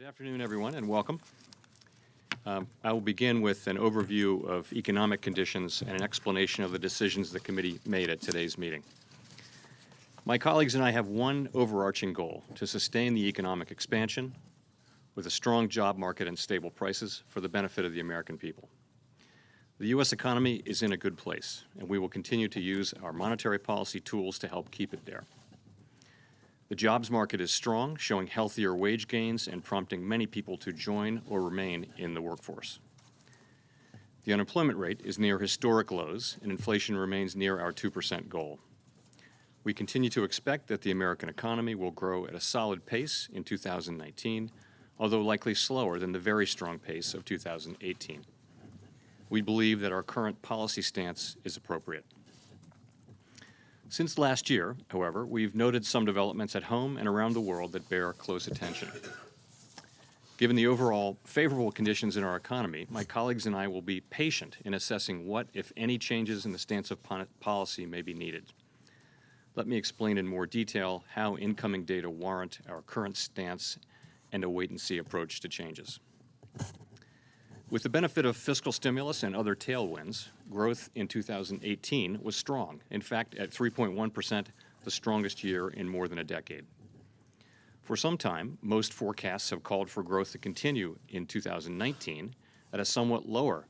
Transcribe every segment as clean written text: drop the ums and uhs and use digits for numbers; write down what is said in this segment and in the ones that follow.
Good afternoon, everyone, and welcome. I will begin with an overview of economic conditions and an explanation of the decisions the committee made at today's meeting. My colleagues and I have one overarching goal: to sustain the economic expansion with a strong job market and stable prices for the benefit of the American people. The U.S. economy is in a good place, and we will continue to use our monetary policy tools to help keep it there. The jobs market is strong, showing healthier wage gains and prompting many people to join or remain in the workforce. The unemployment rate is near historic lows, and inflation remains near our 2% goal. We continue to expect that the American economy will grow at a solid pace in 2019, although likely slower than the very strong pace of 2018. We believe that our current policy stance is appropriate. Since last year, however, we've noted some developments at home and around the world that bear close attention. Given the overall favorable conditions in our economy, my colleagues and I will be patient in assessing what, if any, changes in the stance of policy may be needed. Let me explain in more detail how incoming data warrant our current stance and a wait-and-see approach to changes. With the benefit of fiscal stimulus and other tailwinds, growth in 2018 was strong, in fact at 3.1%, the strongest year in more than a decade. For some time, most forecasts have called for growth to continue in 2019 at a somewhat lower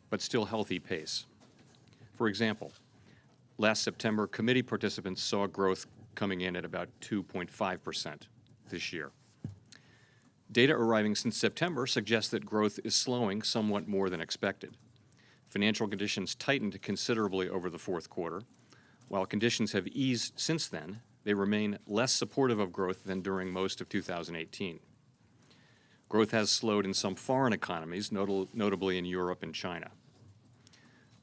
but still healthy pace. For example, last September, committee participants saw growth coming in at about 2.5% this year. Data arriving since September suggests that growth is slowing somewhat more than expected. Financial conditions tightened considerably over the fourth quarter. While conditions have eased since then, they remain less supportive of growth than during most of 2018. Growth has slowed in some foreign economies, notably in Europe and China.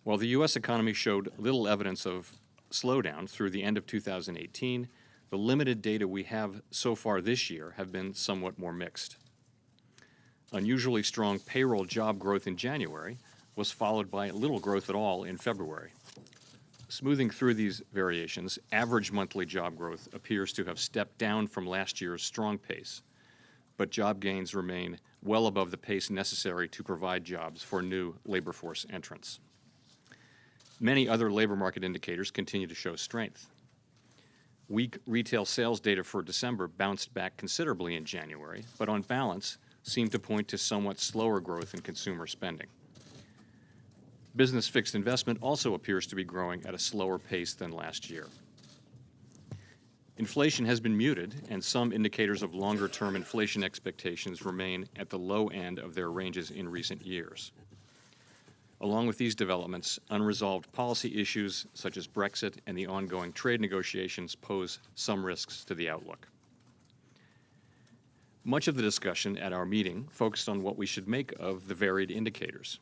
While the U.S. economy showed little evidence of slowdown through the end of 2018, the limited data we have so far this year have been somewhat more mixed. Unusually strong payroll job growth in January was followed by little growth at all in February. Smoothing through these variations, average monthly job growth appears to have stepped down from last year's strong pace, but job gains remain well above the pace necessary to provide jobs for new labor force entrants. Many other labor market indicators continue to show strength. Weak retail sales data for December bounced back considerably in January, but on balance seemed to point to somewhat slower growth in consumer spending. Business fixed investment also appears to be growing at a slower pace than last year. Inflation has been muted, and some indicators of longer-term inflation expectations remain at the low end of their ranges in recent years. Along with these developments, unresolved policy issues such as Brexit and the ongoing trade negotiations pose some risks to the outlook. Much of the discussion at our meeting focused on what we should make of the varied indicators.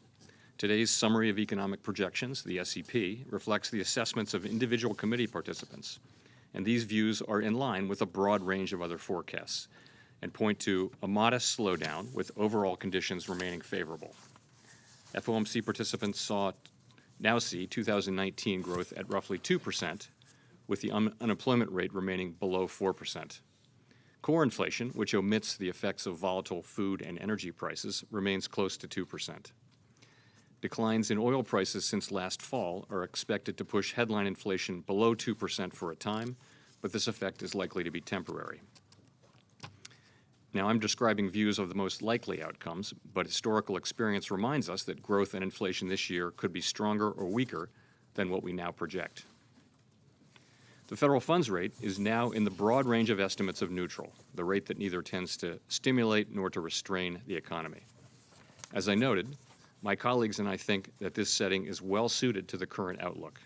Today's summary of economic projections, the SEP, reflects the assessments of individual committee participants, and these views are in line with a broad range of other forecasts and point to a modest slowdown with overall conditions remaining favorable. FOMC participants now see 2019 growth at roughly 2%, with the unemployment rate remaining below 4%. Core inflation, which omits the effects of volatile food and energy prices, remains close to 2%. Declines in oil prices since last fall are expected to push headline inflation below 2% for a time, but this effect is likely to be temporary. Now, I'm describing views of the most likely outcomes, but historical experience reminds us that growth and inflation this year could be stronger or weaker than what we now project. The federal funds rate is now in the broad range of estimates of neutral, the rate that neither tends to stimulate nor to restrain the economy. As I noted, my colleagues and I think that this setting is well suited to the current outlook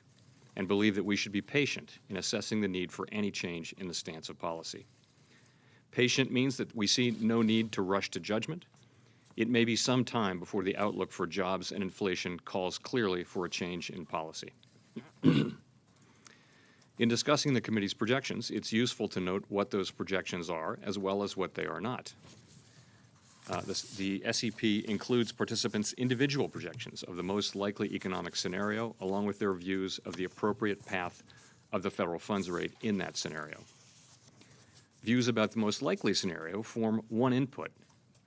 and believe that we should be patient in assessing the need for any change in the stance of policy. Patient means that we see no need to rush to judgment. It may be some time before the outlook for jobs and inflation calls clearly for a change in policy. In discussing the committee's projections, it's useful to note what those projections are as well as what they are not. The SEP includes participants' individual projections of the most likely economic scenario, along with their views of the appropriate path of the federal funds rate in that scenario. Views about the most likely scenario form one input,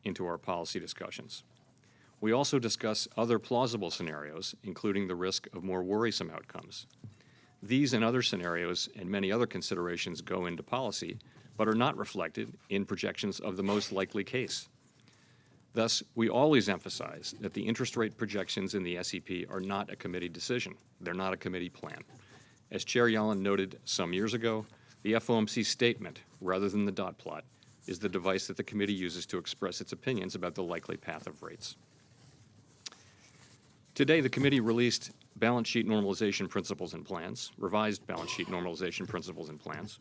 into our policy discussions. We also discuss other plausible scenarios, including the risk of more worrisome outcomes. These and other scenarios and many other considerations go into policy, but are not reflected in projections of the most likely case. Thus, we always emphasize that the interest rate projections in the SEP are not a committee decision. They're not a committee plan. As Chair Yellen noted some years ago, the FOMC statement, rather than the dot plot, is the device that the committee uses to express its opinions about the likely path of rates. Today, the committee released balance sheet normalization principles and plans, revised balance sheet normalization principles and plans.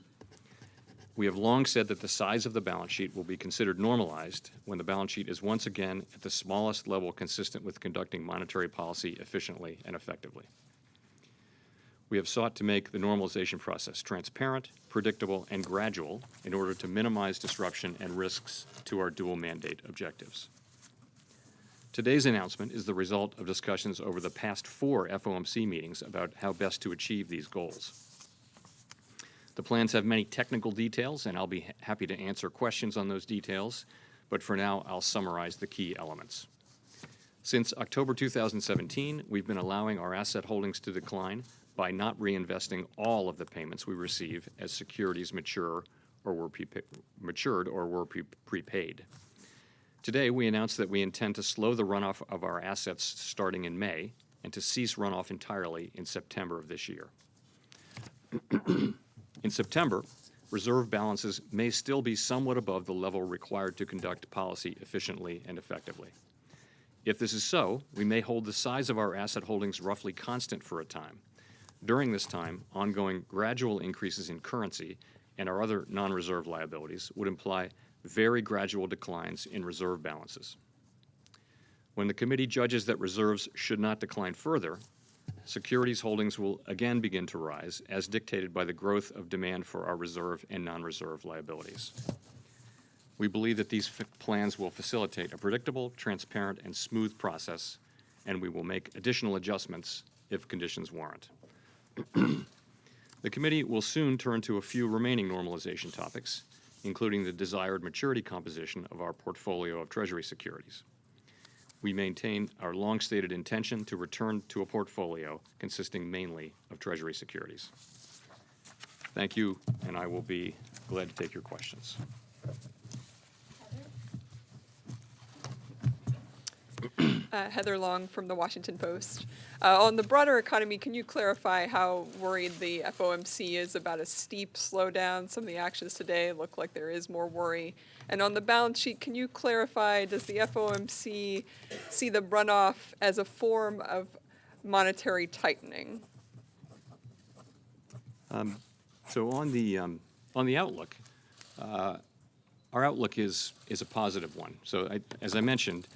We have long said that the size of the balance sheet will be considered normalized when the balance sheet is once again at the smallest level consistent with conducting monetary policy efficiently and effectively. We have sought to make the normalization process transparent, predictable, and gradual in order to minimize disruption and risks to our dual mandate objectives. Today's announcement is the result of discussions over the past 4 FOMC meetings about how best to achieve these goals. The plans have many technical details, and I'll be happy to answer questions on those details, but for now, I'll summarize the key elements. Since October 2017, we've been allowing our asset holdings to decline by not reinvesting all of the payments we receive as securities mature or were prepaid. Today, we announced that we intend to slow the runoff of our assets starting in May and to cease runoff entirely in September of this year. In September, reserve balances may still be somewhat above the level required to conduct policy efficiently and effectively. If this is so, we may hold the size of our asset holdings roughly constant for a time. During this time, ongoing gradual increases in currency and our other non-reserve liabilities would imply very gradual declines in reserve balances. When the committee judges that reserves should not decline further, securities holdings will again begin to rise as dictated by the growth of demand for our reserve and non-reserve liabilities. We believe that these plans will facilitate a predictable, transparent, and smooth process, and we will make additional adjustments if conditions warrant. The committee will soon turn to a few remaining normalization topics, including the desired maturity composition of our portfolio of Treasury securities. We maintain our long-stated intention to return to a portfolio consisting mainly of Treasury securities. Thank you, and I will be glad to take your questions. Heather Long from the Washington Post. On the broader economy, can you clarify how worried the FOMC is about a steep slowdown? Some of the actions today look like there is more worry. And on the balance sheet, can you clarify, does the FOMC see the runoff as a form of monetary tightening? So on the outlook, our outlook is a positive one. So as I mentioned,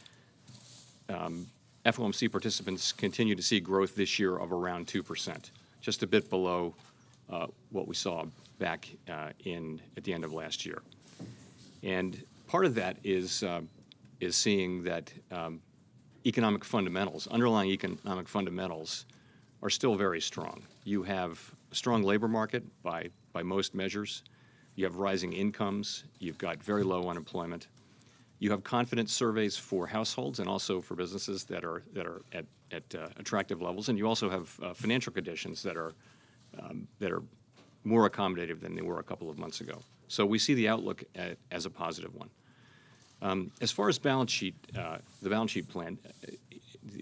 FOMC participants continue to see growth this year of around 2%, just a bit below what we saw back at the end of last year. And part of that is seeing that economic fundamentals, underlying economic fundamentals, are still very strong. You have a strong labor market by most measures. You have rising incomes. You've got very low unemployment. You have confidence surveys for households and also for businesses that are at attractive levels, and you also have financial conditions that are more accommodative than they were a couple of months ago. So we see the outlook as a positive one. As far as the balance sheet plan,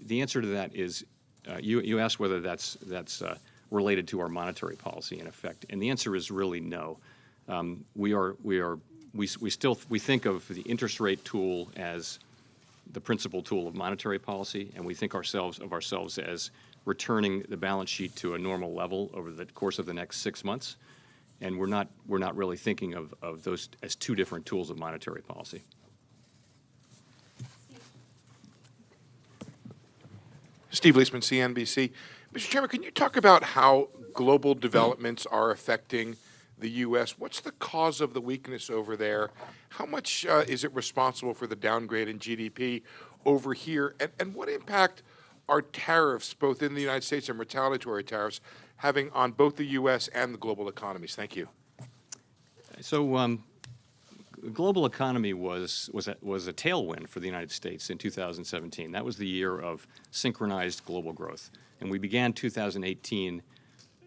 the answer to that is you asked whether that's related to our monetary policy in effect, and the answer is really no. We think of the interest rate tool as the principal tool of monetary policy, and we think of ourselves as returning the balance sheet to a normal level over the course of the next 6 months. And we're not really thinking of those as two different tools of monetary policy. Steve Leisman, CNBC. Mr. Chairman, can you talk about how global developments are affecting the U.S.? What's the cause of the weakness over there? How much is it responsible for the downgrade in GDP over here? And what impact are tariffs, both in the United States and retaliatory tariffs, having on both the U.S. and the global economies? Thank you. So the global economy was a tailwind for the United States in 2017. That was the year of synchronized global growth. And we began 2018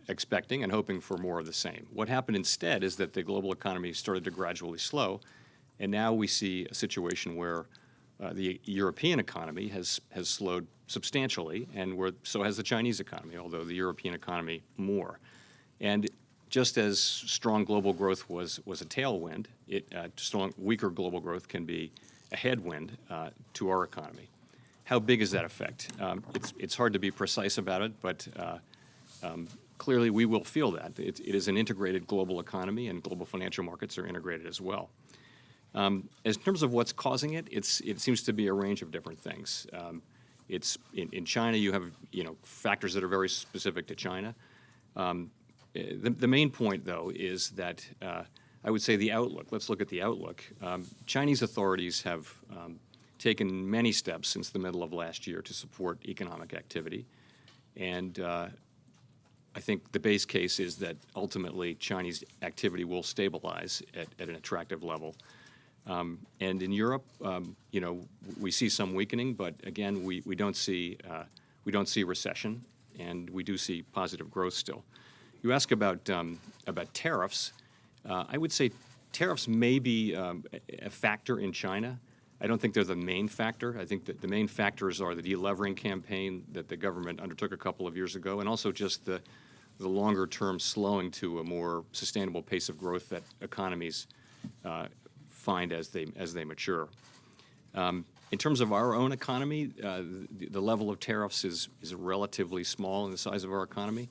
expecting and hoping for more of the same. What happened instead is that the global economy started to gradually slow, and now we see a situation where the European economy has slowed substantially, and so has the Chinese economy, although the European economy more. And just as strong global growth was a tailwind, weaker global growth can be a headwind to our economy. How big is that effect? It's hard to be precise about it, but clearly we will feel that. It is an integrated global economy, and global financial markets are integrated as well. As in terms of what's causing it, it seems to be a range of different things. It's in China, you have factors that are very specific to China. The main point, though, is that I would say the outlook. Let's look at the outlook. Chinese authorities have taken many steps since the middle of last year to support economic activity, and I think the base case is that ultimately Chinese activity will stabilize at an attractive level. And in Europe, we see some weakening, but again, we don't see recession, and we do see positive growth still. You ask about tariffs. I would say tariffs may be a factor in China. I don't think they're the main factor. I think that the main factors are the de-levering campaign that the government undertook a couple of years ago, and also just the longer-term slowing to a more sustainable pace of growth that economies find as they mature. In terms of our own economy, the level of tariffs is relatively small in the size of our economy,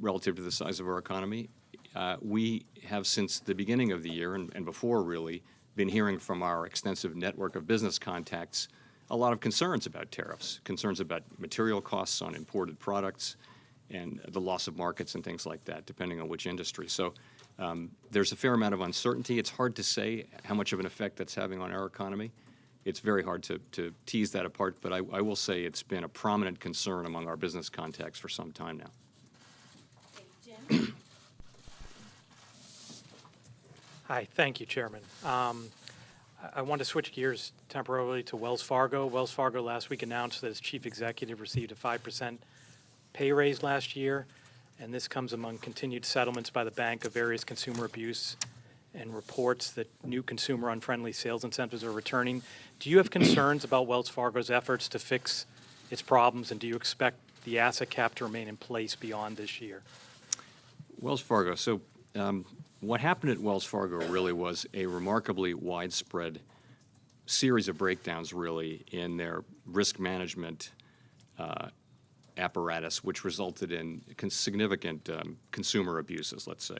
relative to the size of our economy. We have, since the beginning of the year and before really, been hearing from our extensive network of business contacts a lot of concerns about tariffs, concerns about material costs on imported products and the loss of markets and things like that, depending on which industry. So there's a fair amount of uncertainty. It's hard to say how much of an effect that's having on our economy. It's very hard to tease that apart, but I will say it's been a prominent concern among our business contacts for some time now. Jim? Hi, thank you, Chairman. I want to switch gears temporarily to Wells Fargo. Wells Fargo last week announced that its chief executive received a 5% pay raise last year, and this comes among continued settlements by the bank of various consumer abuse and reports that new consumer unfriendly sales incentives are returning. Do you have concerns about Wells Fargo's efforts to fix its problems, and do you expect the asset cap to remain in place beyond this year? Wells Fargo. So what happened at Wells Fargo really was a remarkably widespread series of breakdowns, really, in their risk management apparatus, which resulted in significant consumer abuses, let's say.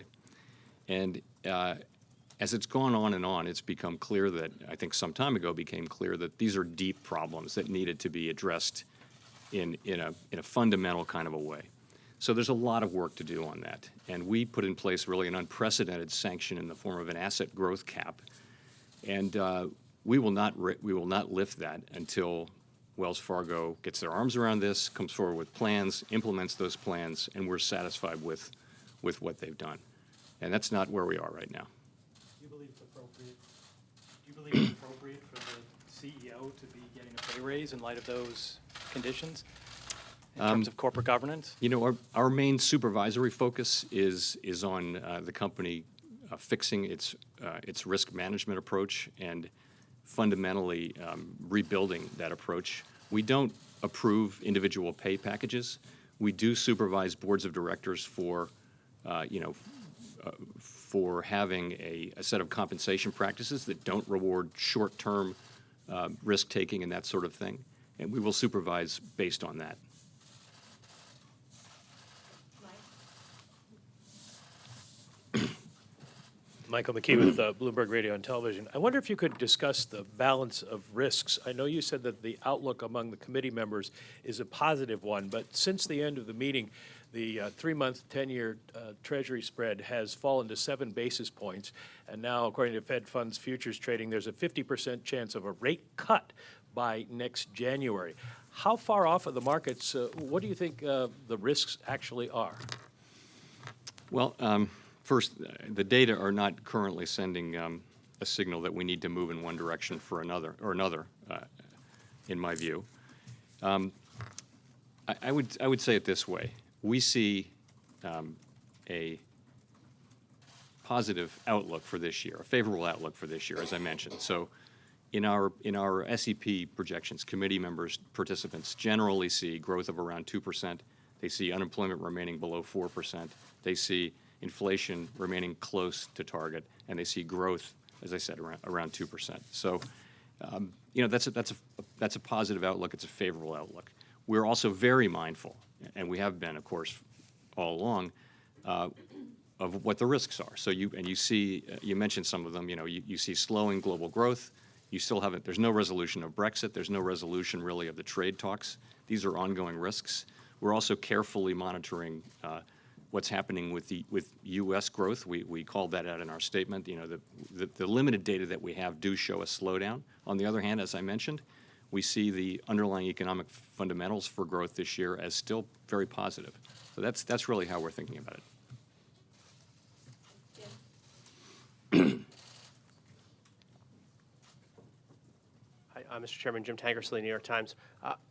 And as it's gone on, it's become clear that, I think some time ago became clear that these are deep problems that needed to be addressed in a fundamental kind of a way. So there's a lot of work to do on that. And we put in place really an unprecedented sanction in the form of an asset growth cap. And we will not lift that until Wells Fargo gets their arms around this, comes forward with plans, implements those plans, and we're satisfied with what they've done. And that's not where we are right now. Do you believe it's appropriate for the CEO to be getting a pay raise in light of those conditions in terms of corporate governance? Our main supervisory focus is on the company fixing its risk management approach and fundamentally rebuilding that approach. We don't approve individual pay packages. We do supervise boards of directors for having a set of compensation practices that don't reward short-term risk-taking and that sort of thing. And we will supervise based on that. Michael McKee with Bloomberg Radio and Television. I wonder if you could discuss the balance of risks. I know you said that the outlook among the committee members is a positive one, but since the end of the meeting, the 3-month, 10-year Treasury spread has fallen to 7 basis points, and now, according to Fed Funds Futures Trading, there's a 50% chance of a rate cut by next January. How far off of the markets, what do you think the risks actually are? Well, first, the data are not currently sending a signal that we need to move in one direction for another, in my view. I would say it this way. We see a positive outlook for this year, a favorable outlook for this year, as I mentioned. So in our SEP projections, committee members, participants generally see growth of around 2%. They see unemployment remaining below 4%. They see inflation remaining close to target, and they see growth, as I said, around 2%. So, that's a positive outlook. It's a favorable outlook. We're also very mindful, and we have been, of course, all along, of what the risks are. So you mentioned some of them. You see slowing global growth. You still haven't. There's no resolution of Brexit. There's no resolution really of the trade talks. These are ongoing risks. We're also carefully monitoring what's happening with U.S. growth. We called that out in our statement. The limited data that we have do show a slowdown. On the other hand, as I mentioned, we see the underlying economic fundamentals for growth this year as still very positive. So that's really how we're thinking about it. Hi, Mr. Chairman, Jim Tankersley, New York Times.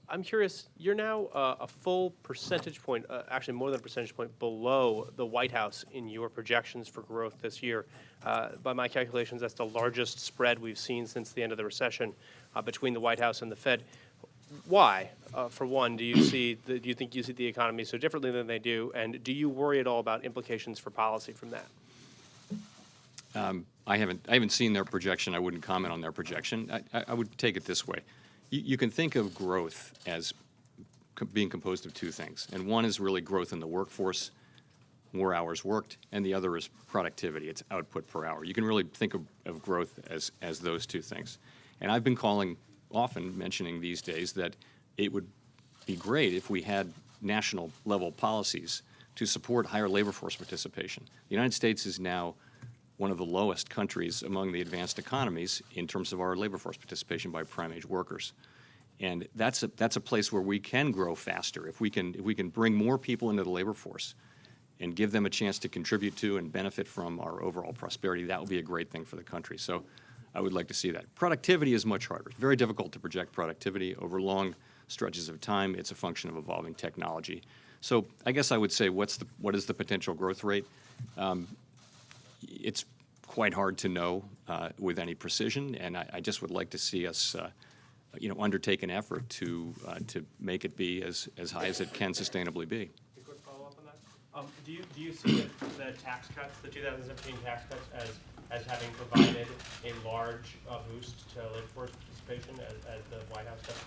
I'm curious, you're now a full percentage point, actually more than a percentage point below the White House in your projections for growth this year. By my calculations, that's the largest spread we've seen since the end of the recession between the White House and the Fed. Why? For one, do you think you see the economy so differently than they do, and do you worry at all about implications for policy from that? I haven't seen their projection. I wouldn't comment on their projection. I would take it this way. You can think of growth as being composed of two things, and one is really growth in the workforce, more hours worked, and the other is productivity. It's output per hour. You can really think of growth as those two things. And I've been often mentioning these days that it would be great if we had national level policies to support higher labor force participation. The United States is now one of the lowest countries among the advanced economies in terms of our labor force participation by prime age workers. And that's a place where we can grow faster. If we can bring more people into the labor force and give them a chance to contribute to and benefit from our overall prosperity, that would be a great thing for the country. So I would like to see that. Productivity is much harder. It's very difficult to project productivity over long stretches of time. It's a function of evolving technology. So I guess I would say, what is the potential growth rate? It's quite hard to know with any precision, and I just would like to see us, undertake an effort to make it be as high as it can sustainably be. A quick follow-up on that. Do you see the tax cuts, the 2017 tax cuts, as having provided a large boost to labor force participation as the White House does?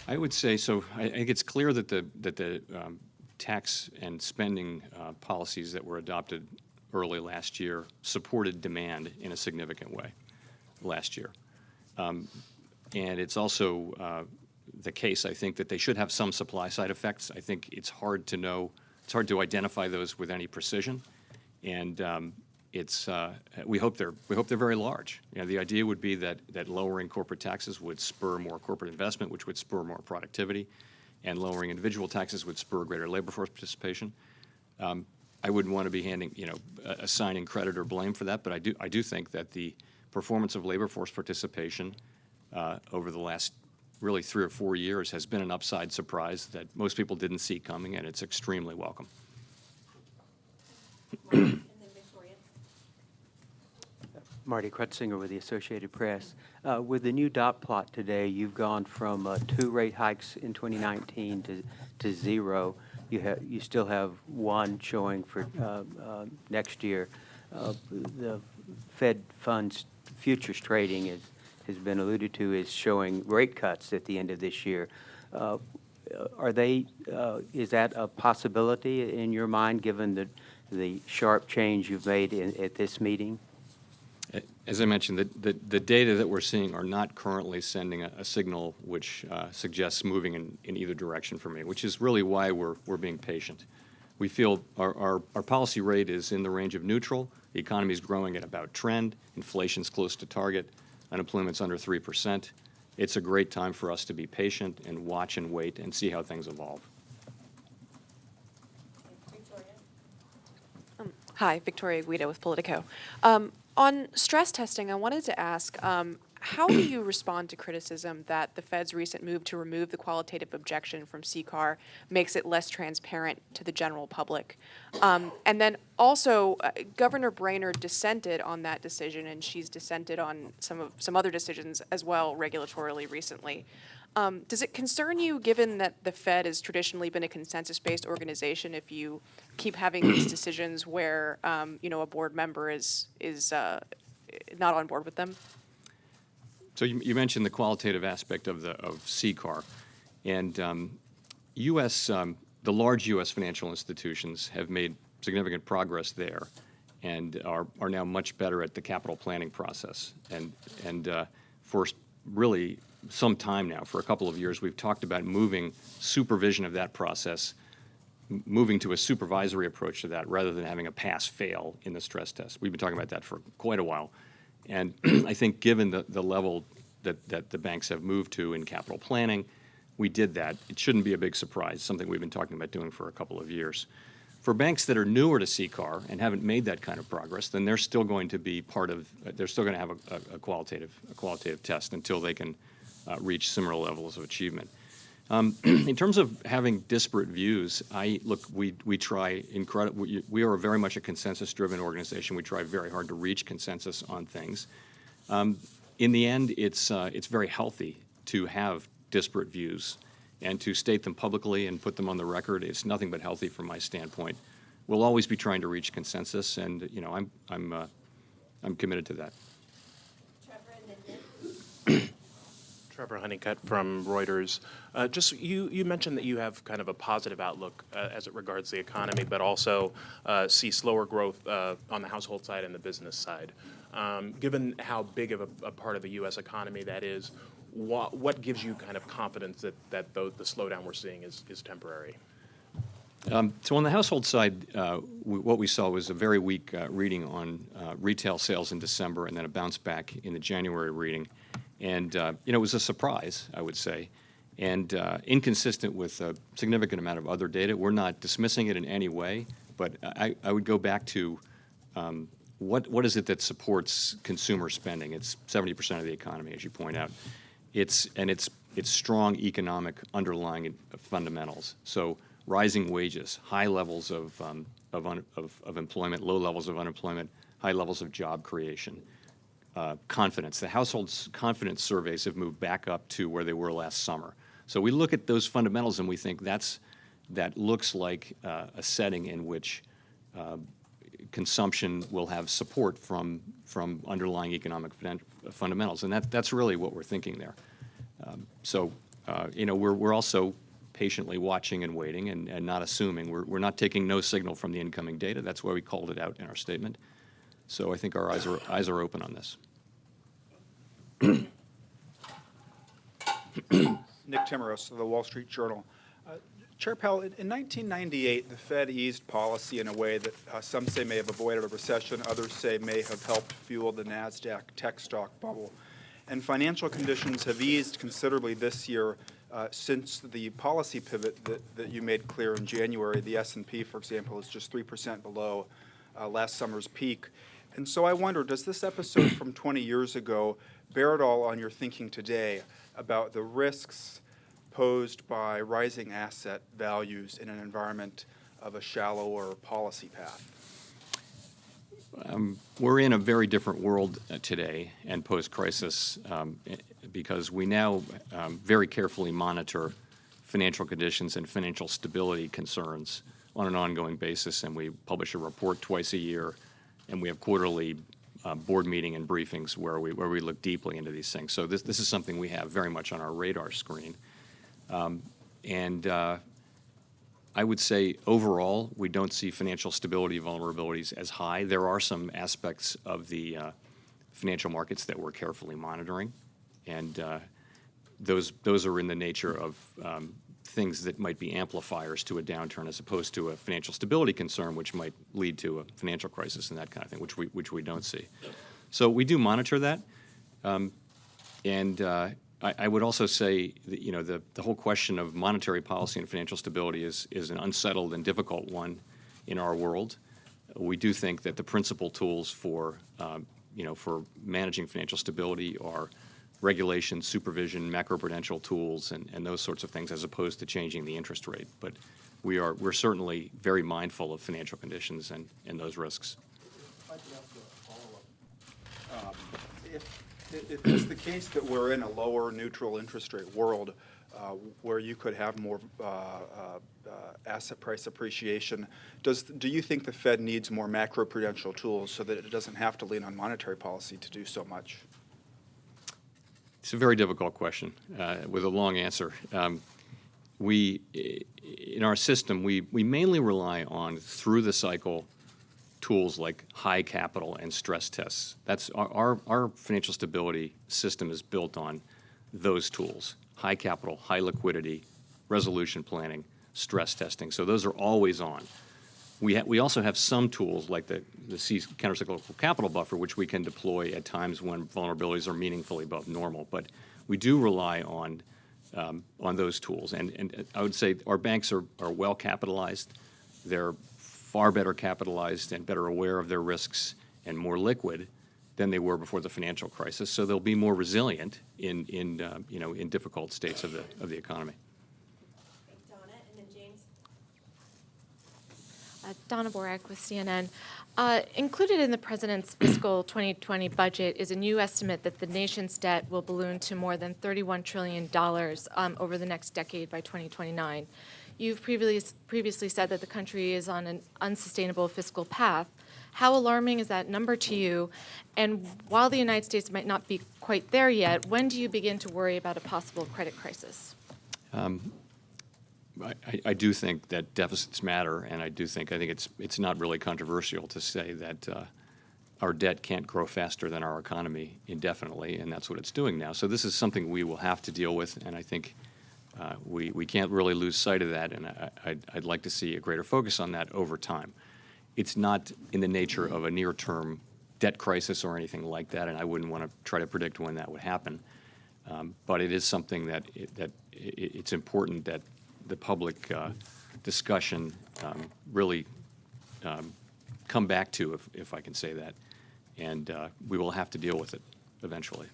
I would say so. I think it's clear that the tax and spending policies that were adopted early last year supported demand in a significant way last year. And it's also the case, I think, that they should have some supply side effects. I think it's hard to know, it's hard to identify those with any precision. And we hope they're very large. The idea would be that lowering corporate taxes would spur more corporate investment, which would spur more productivity, and lowering individual taxes would spur greater labor force participation. I wouldn't want to be assigning credit or blame for that, but I do think that the performance of labor force participation over the last really 3 or 4 years has been an upside surprise that most people didn't see coming, and it's extremely welcome. Marty Krutzinger with the Associated Press. With the new dot plot today, you've gone from 2 rate hikes in 2019 to 0. You still have 1 showing for next year. The Fed funds futures trading has been alluded to as showing rate cuts at the end of this year. Is that a possibility in your mind, given the sharp change you've made at this meeting? As I mentioned, the data that we're seeing are not currently sending a signal which suggests moving in either direction for me, which is really why we're being patient. We feel our policy rate is in the range of neutral. The economy is growing at about trend. Inflation's close to target. Unemployment's under 3%. It's a great time for us to be patient and watch and wait and see how things evolve. Hi, Victoria Guida with Politico. On stress testing, I wanted to ask, how do you respond to criticism that the Fed's recent move to remove the qualitative objection from CCAR makes it less transparent to the general public? And then also, Governor Brainerd dissented on that decision, and she's dissented on some other decisions as well regulatorily recently. Does it concern you, given that the Fed has traditionally been a consensus-based organization, if you keep having these decisions where a board member is not on board with them? So you mentioned the qualitative aspect of CCAR, and the large U.S. financial institutions have made significant progress there, and are now much better at the capital planning process. And for really some time now, for a couple of years, we've talked about moving supervision of that process, moving to a supervisory approach to that rather than having a pass-fail in the stress test. We've been talking about that for quite a while. And I think given the level that the banks have moved to in capital planning, we did that. It shouldn't be a big surprise, something we've been talking about doing for a couple of years. For banks that are newer to CCAR and haven't made that kind of progress, then they're still going to be they're still going to have a qualitative test until they can reach similar levels of achievement. In terms of having disparate views, we try we are very much a consensus-driven organization. We try very hard to reach consensus on things. In the end, it's very healthy to have disparate views and to state them publicly and put them on the record. It's nothing but healthy from my standpoint. We'll always be trying to reach consensus, and I'm committed to that. Trevor Honeycutt from Reuters. You mentioned that you have kind of a positive outlook as it regards the economy, but also see slower growth on the household side and the business side. Given how big of a part of the U.S. economy that is, what gives you kind of confidence that the slowdown we're seeing is temporary? So on the household side, what we saw was a very weak reading on retail sales in December, and then a bounce back in the January reading. And it was a surprise, I would say, and inconsistent with a significant amount of other data. We're not dismissing it in any way, but I would go back to what is it that supports consumer spending? It's 70% of the economy, as you point out. It's strong economic underlying fundamentals. So rising wages, high levels of employment, low levels of unemployment, high levels of job creation. Confidence. The household's confidence surveys have moved back up to where they were last summer. So we look at those fundamentals and we think that looks like a setting in which consumption will have support from underlying economic fundamentals, and that's really what we're thinking there. We're also patiently watching and waiting and not assuming. We're not taking no signal from the incoming data. That's why we called it out in our statement. So I think our eyes are open on this. Nick Timmeros of the Wall Street Journal. Chair Powell, in 1998, the Fed eased policy in a way that some say may have avoided a recession, others say may have helped fuel the NASDAQ tech stock bubble. And financial conditions have eased considerably this year since the policy pivot that you made clear in January. The S&P, for example, is just 3% below last summer's peak. And so I wonder, does this episode from 20 years ago bear at all on your thinking today about the risks posed by rising asset values in an environment of a shallower policy path? We're in a very different world today and post-crisis because we now very carefully monitor financial conditions and financial stability concerns on an ongoing basis, and we publish a report twice a year, and we have quarterly board meeting and briefings where we look deeply into these things. So this is something we have very much on our radar screen. I would say overall, we don't see financial stability vulnerabilities as high. There are some aspects of the financial markets that we're carefully monitoring, and those are in the nature of things that might be amplifiers to a downturn as opposed to a financial stability concern, which might lead to a financial crisis and that kind of thing, which we don't see. So we do monitor that, I would also say that, the whole question of monetary policy and financial stability is an unsettled and difficult one in our world. We do think that the principal tools for, for managing financial stability are regulation, supervision, macroprudential tools, and those sorts of things, as opposed to changing the interest rate. But we're certainly very mindful of financial conditions and those risks. If it's the case that we're in a lower neutral interest rate world where you could have more asset price appreciation, do you think the Fed needs more macroprudential tools so that it doesn't have to lean on monetary policy to do so much? It's a very difficult question with a long answer. In our system, we mainly rely on through the cycle tools like high capital and stress tests. That's our financial stability system is built on those tools: high capital, high liquidity, resolution planning, stress testing. So those are always on. We also have some tools like the countercyclical capital buffer, which we can deploy at times when vulnerabilities are meaningfully above normal. But we do rely on those tools. And I would say our banks are well capitalized. They're far better capitalized and better aware of their risks and more liquid than they were before the financial crisis. So they'll be more resilient in difficult states of the economy. Donna, and then James. Donna Borak with CNN. Included in the president's fiscal 2020 budget is a new estimate that the nation's debt will balloon to more than $31 trillion over the next decade by 2029. You've previously said that the country is on an unsustainable fiscal path. How alarming is that number to you? And while the United States might not be quite there yet, when do you begin to worry about a possible credit crisis? I do think that deficits matter, and I think it's not really controversial to say that our debt can't grow faster than our economy indefinitely, and that's what it's doing now. So this is something we will have to deal with, and I think we can't really lose sight of that, and I'd like to see a greater focus on that over time. It's not in the nature of a near-term debt crisis or anything like that, and I wouldn't want to try to predict when that would happen. But it is something that it's important that the public discussion really come back to, if I can say that, and we will have to deal with it eventually.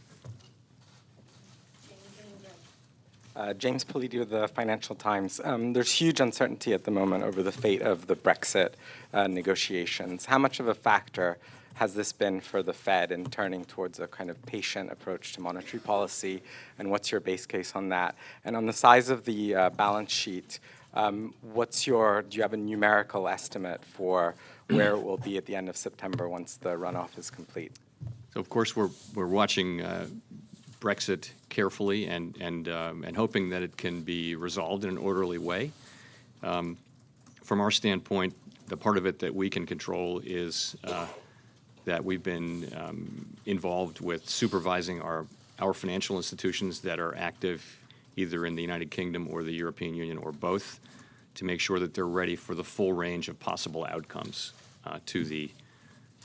James Politi of the Financial Times. There's huge uncertainty at the moment over the fate of the Brexit negotiations. How much of a factor has this been for the Fed in turning towards a kind of patient approach to monetary policy, and what's your base case on that? And on the size of the balance sheet, do you have a numerical estimate for where it will be at the end of September once the runoff is complete? So of course we're watching Brexit carefully and hoping that it can be resolved in an orderly way. From our standpoint, the part of it that we can control is that we've been involved with supervising our financial institutions that are active either in the United Kingdom or the European Union or both, to make sure that they're ready for the full range of possible outcomes to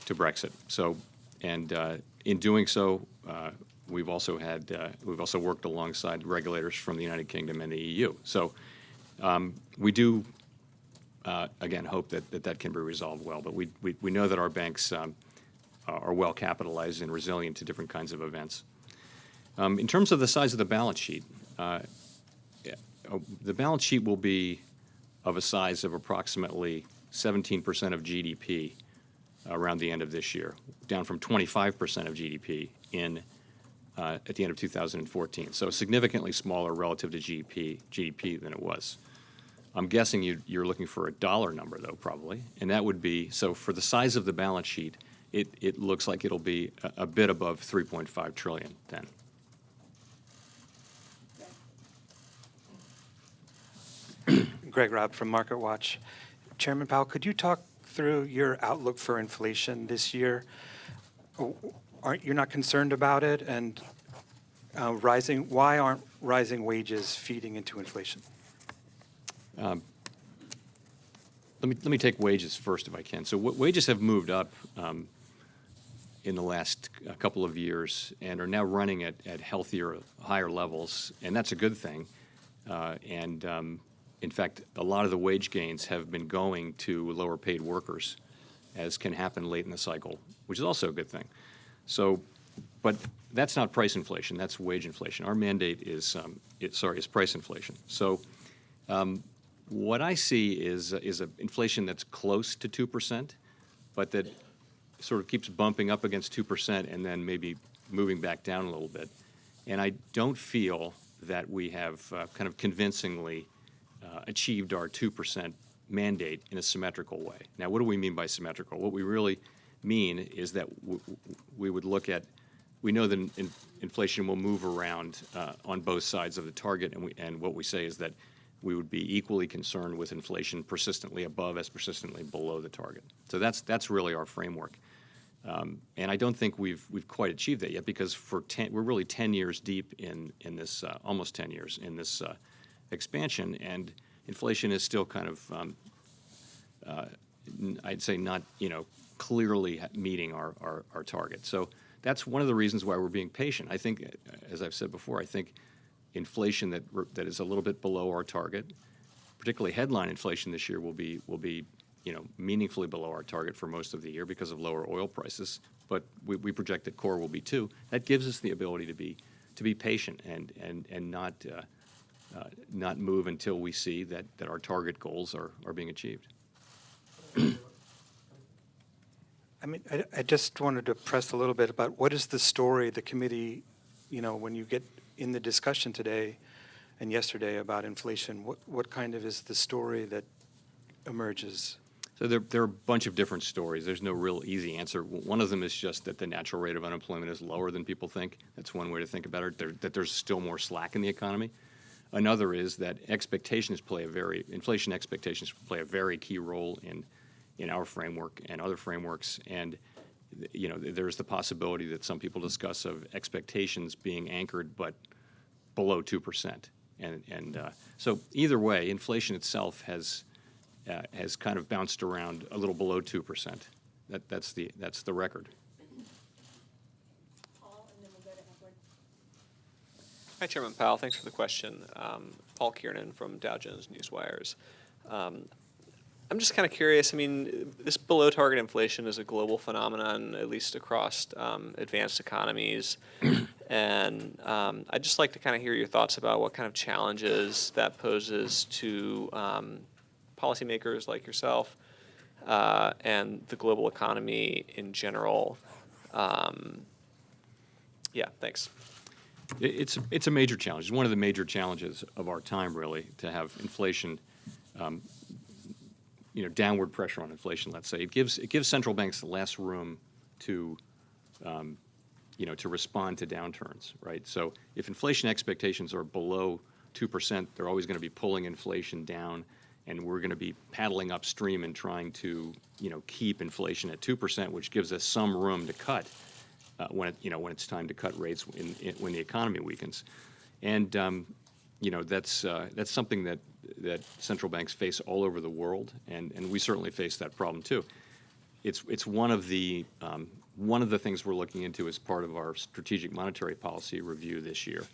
Brexit. So, and in doing so, we've also worked alongside regulators from the United Kingdom and the EU. So we do again hope that can be resolved well. But we know that our banks are well capitalized and resilient to different kinds of events. In terms of the size of the balance sheet, the balance sheet will be of a size of approximately 17% of GDP around the end of this year, down from 25% of GDP at the end of 2014. So significantly smaller relative to GDP than it was. I'm guessing you're looking for a dollar number, though, probably. And that would be, so for the size of the balance sheet, it looks like it'll be a bit above $3.5 trillion then. Greg Robb from MarketWatch. Chairman Powell, could you talk through your outlook for inflation this year? You're not concerned about it? And why aren't rising wages feeding into inflation? Let me take wages first, if I can. So wages have moved up in the last couple of years and are now running at healthier, higher levels, and that's a good thing. In fact, a lot of the wage gains have been going to lower paid workers as can happen late in the cycle, which is also a good thing. So, but that's not price inflation, that's wage inflation. Our mandate is, is price inflation. So what I see is an inflation that's close to 2%, but that sort of keeps bumping up against 2% and then maybe moving back down a little bit. And I don't feel that we have kind of convincingly achieved our 2% mandate in a symmetrical way. Now, what do we mean by symmetrical? What we really mean is that we would look at, we know that inflation will move around on both sides of the target, and what we say is that we would be equally concerned with inflation persistently above as persistently below the target. So that's really our framework. And I don't think we've quite achieved that yet, because we're really 10 years deep in this, almost 10 years in this expansion, and inflation is still kind of, I'd say, not clearly meeting our target. So that's one of the reasons why we're being patient. I think, as I've said before, I think inflation that is a little bit below our target, particularly headline inflation this year, will be meaningfully below our target for most of the year because of lower oil prices. But we project that core will be too. That gives us the ability to be patient and not move until we see that our target goals are being achieved. I mean, I just wanted to press a little bit about what is the story the committee, when you get in the discussion today and yesterday about inflation, what kind of is the story that emerges? So there are a bunch of different stories. There's no real easy answer. One of them is just that the natural rate of unemployment is lower than people think. That's one way to think about it, that there's still more slack in the economy. Another is that inflation expectations play a very key role in our framework and other frameworks. And there's the possibility that some people discuss of expectations being anchored but below 2%. And so either way, inflation itself has kind of bounced around a little below 2%. That's the record. Hi, Chairman Powell. Thanks for the question. Paul Kiernan from Dow Jones Newswires. I'm just kind of curious. I mean, this below target inflation is a global phenomenon, at least across advanced economies. And I'd just like to kind of hear your thoughts about what kind of challenges that poses to policymakers like yourself and the global economy in general. Yeah, thanks. It's a major challenge. It's one of the major challenges of our time, really, to have inflation, downward pressure on inflation. Let's say it gives central banks less room to respond to downturns, right? So if inflation expectations are below 2%, they're always going to be pulling inflation down, and we're going to be paddling upstream and trying to keep inflation at 2%, which gives us some room to cut. When it's time to cut rates when the economy weakens, and that's something that central banks face all over the world, and we certainly face that problem too. It's one of the things we're looking into as part of our strategic monetary policy review this year.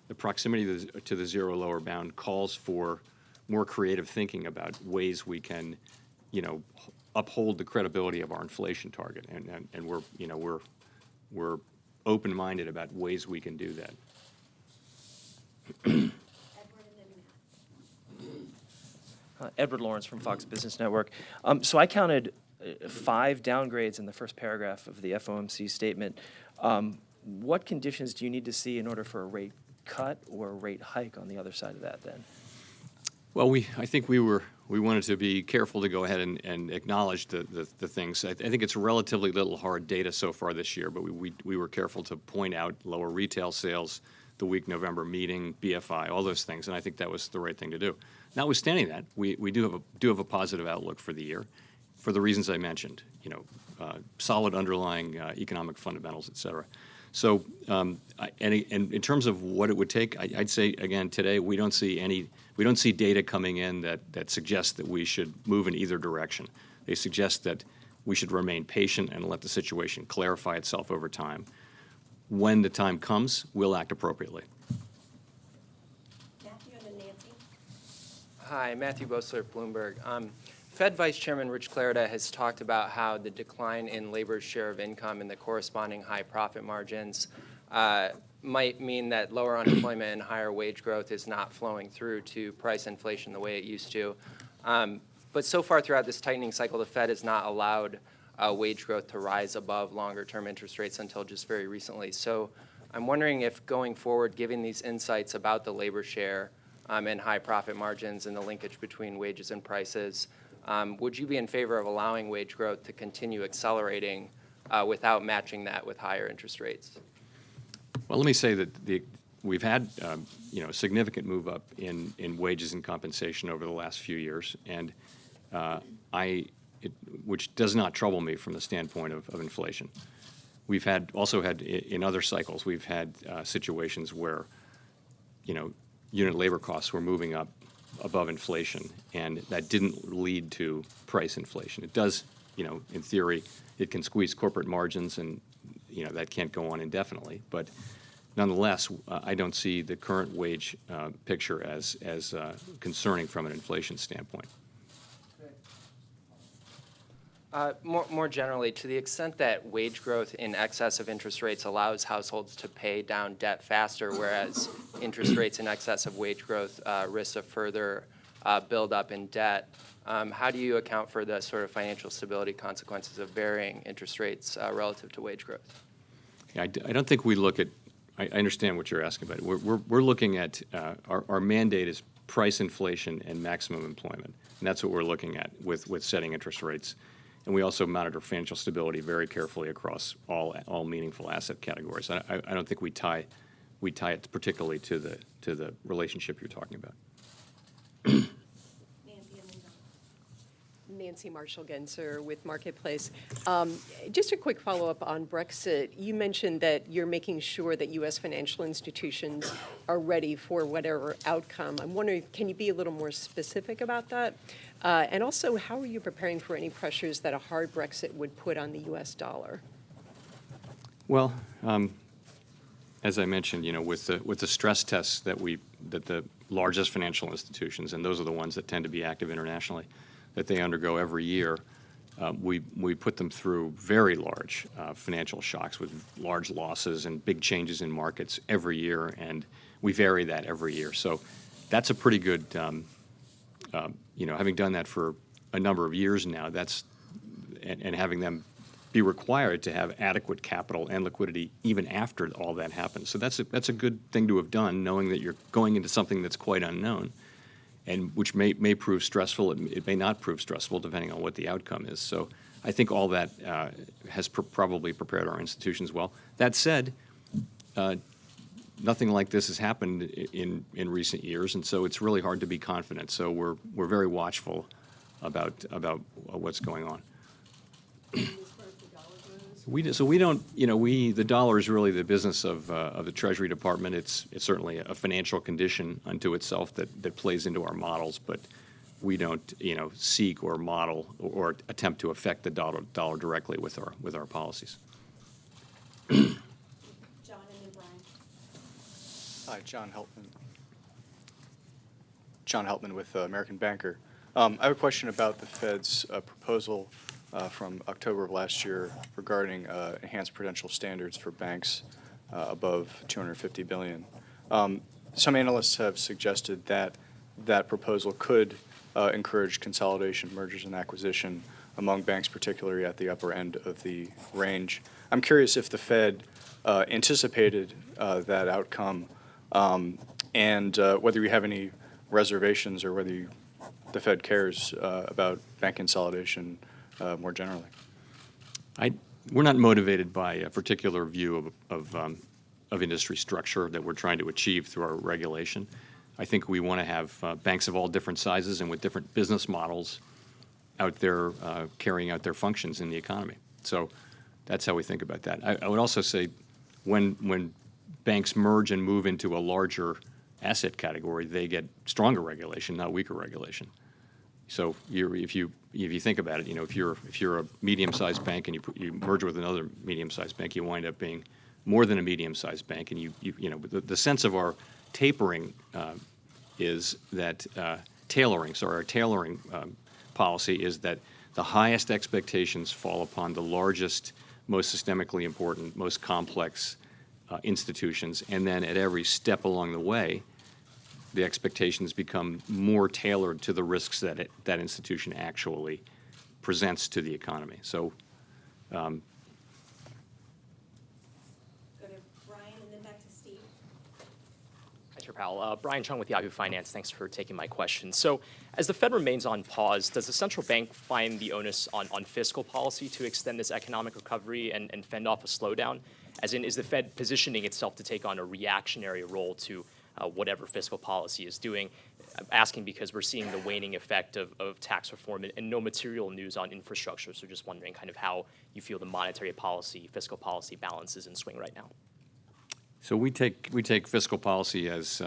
The proximity to the zero lower bound calls for more creative thinking about ways we can, uphold the credibility of our inflation target, and we're open-minded about ways we can do that. Edward Lawrence from Fox Business Network. So I counted 5 downgrades in the first paragraph of the FOMC statement. What conditions do you need to see in order for a rate cut or a rate hike on the other side of that then? Well, I think we wanted to be careful to go ahead and acknowledge the things. I think it's relatively little hard data so far this year, but we were careful to point out lower retail sales, the weak November meeting, BFI, all those things, and I think that was the right thing to do. Notwithstanding that, we do have a positive outlook for the year, for the reasons I mentioned. Solid underlying economic fundamentals, et cetera. So, and in terms of what it would take, I'd say again today we don't see data coming in that suggests that we should move in either direction. They suggest that we should remain patient and let the situation clarify itself over time. When the time comes, we'll act appropriately. Matthew and then Nancy. Hi, Matthew Boesler, Bloomberg. Fed Vice Chairman Rich Clarida has talked about how the decline in labor's share of income and the corresponding high profit margins might mean that lower unemployment and higher wage growth is not flowing through to price inflation the way it used to. But so far throughout this tightening cycle, the Fed has not allowed wage growth to rise above longer-term interest rates until just very recently. So I'm wondering if going forward, given these insights about the labor share and high profit margins and the linkage between wages and prices, would you be in favor of allowing wage growth to continue accelerating without matching that with higher interest rates? Well, let me say that we've had a significant move up in wages and compensation over the last few years, and which does not trouble me from the standpoint of inflation. We've also had in other cycles, we've had situations where unit labor costs were moving up above inflation, and that didn't lead to price inflation. It does, in theory, it can squeeze corporate margins, and that can't go on indefinitely. But nonetheless, I don't see the current wage picture as concerning from an inflation standpoint. More generally, to the extent that wage growth in excess of interest rates allows households to pay down debt faster, whereas interest rates in excess of wage growth risk a further buildup in debt, how do you account for the sort of financial stability consequences of varying interest rates relative to wage growth? I don't think we look at. I understand what you're asking about. We're looking at our mandate is price inflation and maximum employment, and that's what we're looking at with setting interest rates. And we also monitor financial stability very carefully across all meaningful asset categories. I don't think we tie it particularly to the relationship you're talking about. Nancy Marshall-Genzer with Marketplace. Just a quick follow-up on Brexit. You mentioned that you're making sure that U.S. financial institutions are ready for whatever outcome. I'm wondering, can you be a little more specific about that? And also, how are you preparing for any pressures that a hard Brexit would put on the U.S. dollar? Well, as I mentioned, with the stress tests that the largest financial institutions, and those are the ones that tend to be active internationally, that they undergo every year, we put them through very large financial shocks with large losses and big changes in markets every year, and we vary that every year. So that's a pretty good, having done that for a number of years now, and having them be required to have adequate capital and liquidity even after all that happens. So that's a good thing to have done, knowing that you're going into something that's quite unknown, and which may prove stressful. It may not prove stressful, depending on what the outcome is. So I think all that has probably prepared our institutions well. That said, nothing like this has happened in recent years, and so it's really hard to be confident. So we're very watchful about what's going on. The dollar is really the business of the Treasury Department. It's certainly a financial condition unto itself that plays into our models, but we don't seek or model or attempt to affect the dollar directly with our policies. John and then Brian. Hi, John Heltman. John Heltman with American Banker. I have a question about the Fed's proposal from October of last year regarding enhanced prudential standards for banks above $250 billion. Some analysts have suggested that that proposal could encourage consolidation, mergers, and acquisition among banks, particularly at the upper end of the range. I'm curious if the Fed anticipated that outcome and whether you have any reservations or whether the Fed cares about bank consolidation more generally. We're not motivated by a particular view of industry structure that we're trying to achieve through our regulation. I think we want to have banks of all different sizes and with different business models out there carrying out their functions in the economy. So that's how we think about that. I would also say when banks merge and move into a larger asset category, they get stronger regulation, not weaker regulation. So if you think about it, if you're a medium-sized bank and you merge with another medium-sized bank, you wind up being more than a medium-sized bank. And the sense of our tapering is that our tailoring policy is that the highest expectations fall upon the largest, most systemically important, most complex institutions, and then at every step along the way, the expectations become more tailored to the risks that that institution actually presents to the economy. So Go to Brian and then back to Steve. Hi, Chair Powell. Brian Chung with Yahoo Finance. Thanks for taking my question. So as the Fed remains on pause, does the central bank find the onus on fiscal policy to extend this economic recovery and fend off a slowdown? As in, is the Fed positioning itself to take on a reactionary role to whatever fiscal policy is doing? I'm asking because we're seeing the waning effect of tax reform and no material news on infrastructure. So just wondering kind of how you feel the monetary policy, fiscal policy balance is in swing right now. So we take fiscal policy as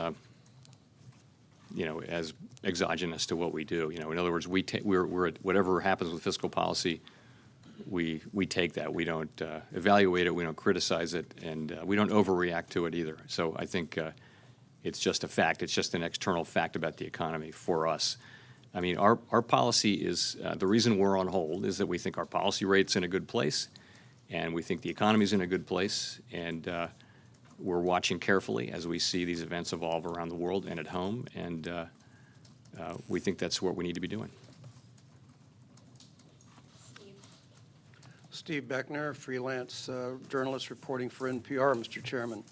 as exogenous to what we do. In other words, we're at whatever happens with fiscal policy, we take that. We don't evaluate it. We don't criticize it, and we don't overreact to it either. So I think it's just a fact. It's just an external fact about the economy for us. I mean, our policy is the reason we're on hold is that we think our policy rate's in a good place, and we think the economy's in a good place, and we're watching carefully as we see these events evolve around the world and at home, and we think that's what we need to be doing. Steve Beckner, freelance journalist reporting for NPR, Mr. Chairman.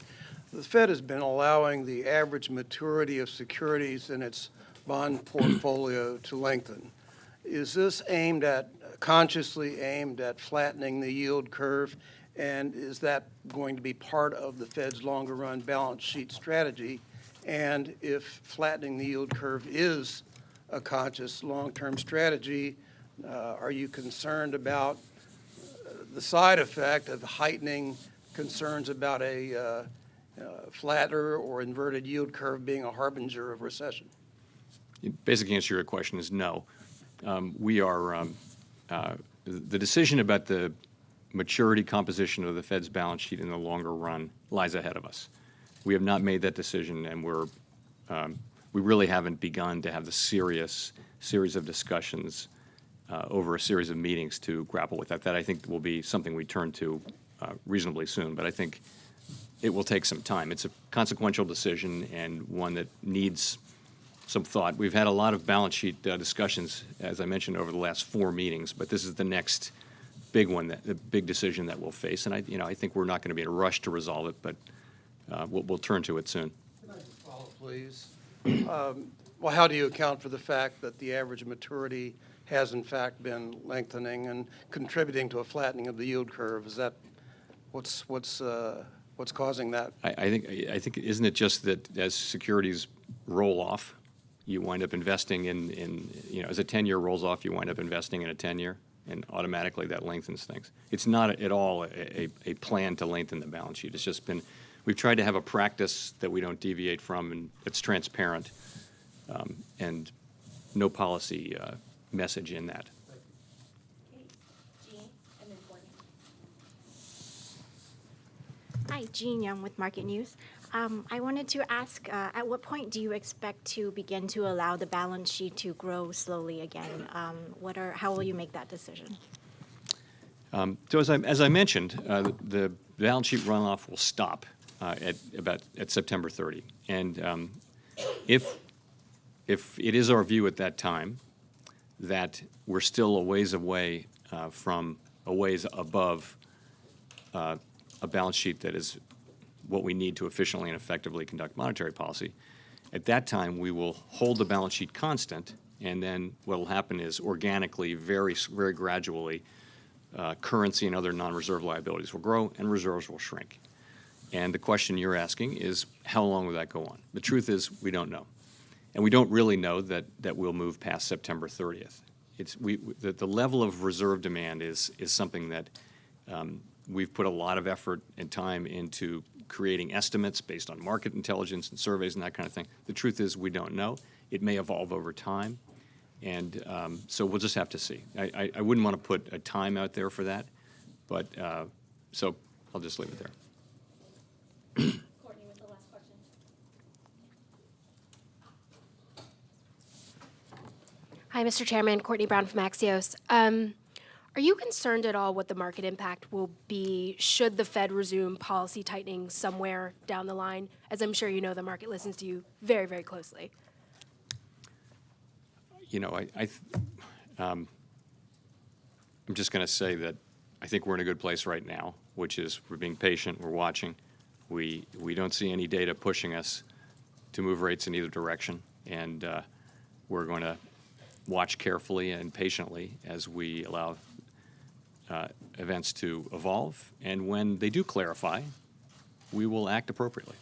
The Fed has been allowing the average maturity of securities in its bond portfolio to lengthen. Is this consciously aimed at flattening the yield curve? And is that going to be part of the Fed's longer run balance sheet strategy? And if flattening the yield curve is a conscious long-term strategy, are you concerned about the side effect of heightening concerns about a flatter or inverted yield curve being a harbinger of recession? Basic answer to your question is no. We are the decision about the maturity composition of the Fed's balance sheet in the longer run lies ahead of us. We have not made that decision, and we really haven't begun to have the serious series of discussions over a series of meetings to grapple with that. That I think will be something we turn to reasonably soon, but I think it will take some time. It's a consequential decision and one that needs some thought. We've had a lot of balance sheet discussions, as I mentioned, over the last 4 meetings, but this is the next big one, the big decision that we'll face. And I think we're not going to be in a rush to resolve it, but we'll turn to it soon. Can I just follow, please? Well, how do you account for the fact that the average maturity has in fact been lengthening and contributing to a flattening of the yield curve? Is that what's causing that? I think isn't it just that as securities roll off, you wind up investing in as a 10-year rolls off, you wind up investing in a 10-year, and automatically that lengthens things. It's not at all a plan to lengthen the balance sheet. It's just been, we've tried to have a practice that we don't deviate from, and it's transparent, and no policy message in that. Jean, and then Courtney. Hi, Jean Young with Market News. I wanted to ask, at what point do you expect to begin to allow the balance sheet to grow slowly again? How will you make that decision? So as I mentioned, the balance sheet runoff will stop at September 30, and if it is our view at that time that we're still a ways away from a ways above a balance sheet that is what we need to efficiently and effectively conduct monetary policy, at that time we will hold the balance sheet constant, and then what will happen is organically, very, very gradually, currency and other non-reserve liabilities will grow and reserves will shrink. And the question you're asking is, how long will that go on? The truth is, we don't know. And we don't really know that we'll move past September 30th. The level of reserve demand is something that we've put a lot of effort and time into creating estimates based on market intelligence and surveys and that kind of thing. The truth is, we don't know. It may evolve over time. And so we'll just have to see. I wouldn't want to put a time out there for that, but so I'll just leave it there. Courtney with the last question. Hi, Mr. Chairman. Courtney Brown from Axios. Are you concerned at all what the market impact will be should the Fed resume policy tightening somewhere down the line? As I'm sure you know, the market listens to you very, very closely. You know, I'm just going to say that I think we're in a good place right now, which is we're being patient, we're watching. We don't see any data pushing us to move rates in either direction, and we're going to watch carefully and patiently as we allow events to evolve. And when they do clarify, we will act appropriately.